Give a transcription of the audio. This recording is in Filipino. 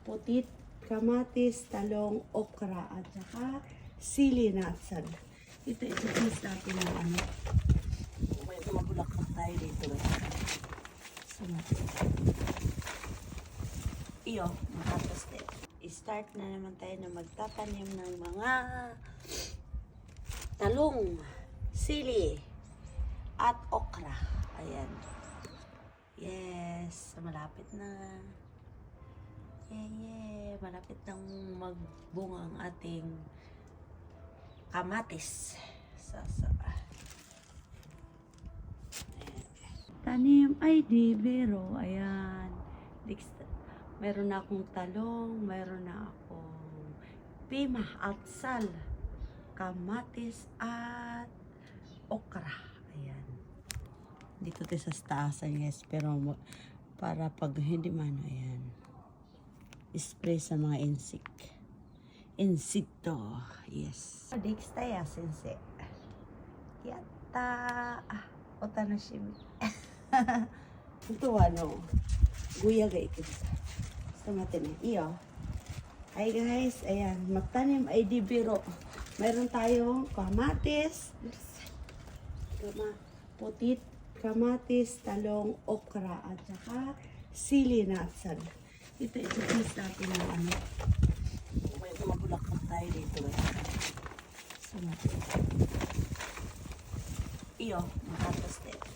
putit, kamatis, talong, okra, at saka sili na atsad. Ito natin ng ano. May mabulaklak tayo dito. Iyo, matapos din. I-start na naman tayo na magtatanim ng mga talong, sili, at okra. Ayan. Yes, malapit na. Yeah. Malapit nang magbunga ang ating kamatis. Tanim ay di biro. Ayan. Meron na akong talong, meron na akong pima at sal, kamatis at okra. Ayan. Dito tayo sa taasan, guys. Pero para pag hindi man, ayan. Spray sa mga insekto. Yes. Dix tayo, sensei. Yata. Ota na siya. Ito ano. Guya ga ito. Sa natin eh. Iyo. Hi guys. Ayan. Magtanim ay di biro. Mayroon tayong kamatis. Putit, kamatis, talong, okra, at saka sili na atsad. Ito natin ng ano. May mabulaklak tayo dito. Iyo, matapos din.